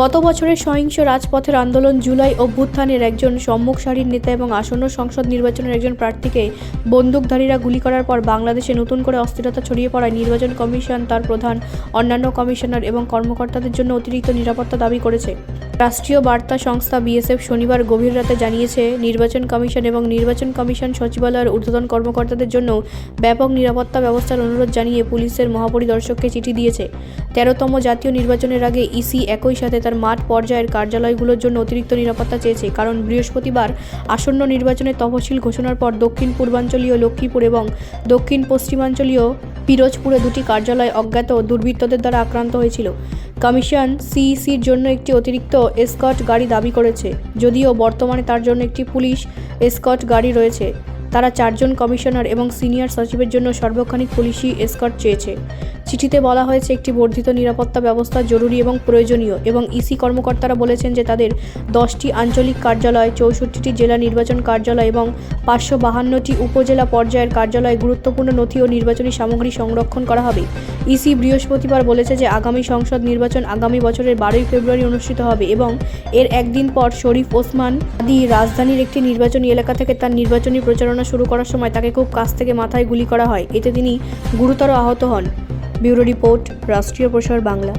গত বছরের সহিংস রাজপথের আন্দোলন জুলাই অভ্যুত্থানের একজন সম্মুখ সারির নেতা এবং আসন্ন সংসদ নির্বাচনের একজন প্রার্থীকে বন্দুকধারীরা গুলি করার পর বাংলাদেশে নতুন করে অস্থিরতা ছড়িয়ে পড়ায় নির্বাচন কমিশন তার প্রধান, অন্যান্য কমিশনার এবং কর্মকর্তাদের জন্য অতিরিক্ত নিরাপত্তা দাবি করেছে। রাষ্ট্রীয় বার্তা সংস্থা বিএসএফ শনিবার গভীর রাতে জানিয়েছে, নির্বাচন কমিশন এবং নির্বাচন কমিশন সচিবালয়ের ঊর্ধ্বতন কর্মকর্তাদের জন্য ব্যাপক নিরাপত্তা ব্যবস্থার অনুরোধ জানিয়ে পুলিশের মহাপরিদর্শককে চিঠি দিয়েছে। 13তম জাতীয় নির্বাচনের আগে ইসি একই সাথে তার মাঠ পর্যায়ের কার্যালয়গুলোর জন্য অতিরিক্ত নিরাপত্তা চেয়েছে, কারণ বৃহস্পতিবার আসন্ন নির্বাচনের তফসিল ঘোষণার পর দক্ষিণ পূর্বাঞ্চলীয় লক্ষ্মীপুর এবং দক্ষিণ পশ্চিমাঞ্চলীয় পিরোজপুরে দুটি কার্যালয় অজ্ঞাত দুর্বৃত্তদের দ্বারা আক্রান্ত হয়েছিল। কমিশন সিইসির জন্য একটি অতিরিক্ত এসকর্ট গাড়ি দাবি করেছে, যদিও বর্তমানে তার জন্য একটি পুলিশ এসকর্ট গাড়ি রয়েছে। তারা 4 জন কমিশনার এবং সিনিয়র সচিবের জন্য সার্বক্ষণিক পুলিশি এসকর্ট চেয়েছে। চিঠিতে বলা হয়েছে, একটি বর্ধিত নিরাপত্তা ব্যবস্থা জরুরি এবং প্রয়োজনীয়, এবং ইসি কর্মকর্তারা বলেছেন যে তাদের 10টি আঞ্চলিক কার্যালয়, 64টি জেলা নির্বাচন কার্যালয় এবং 552টি উপজেলা পর্যায়ের কার্যালয়ে গুরুত্বপূর্ণ নথি ও নির্বাচনী সামগ্রী সংরক্ষণ করা হবে। ইসি বৃহস্পতিবার বলেছে যে আগামী সংসদ নির্বাচন আগামী বছরের 12ই ফেব্রুয়ারি অনুষ্ঠিত হবে এবং এর একদিন পর শরীফ ওসমান আদি রাজধানীর একটি নির্বাচনী এলাকা থেকে তার নির্বাচনী প্রচারণা শুরু করার সময় তাকে খুব কাছ থেকে মাথায় গুলি করা হয়। এতে তিনি গুরুতর আহত হন। ব্যুরো রিপোর্ট, রাষ্ট্রীয় প্রসার বাংলা।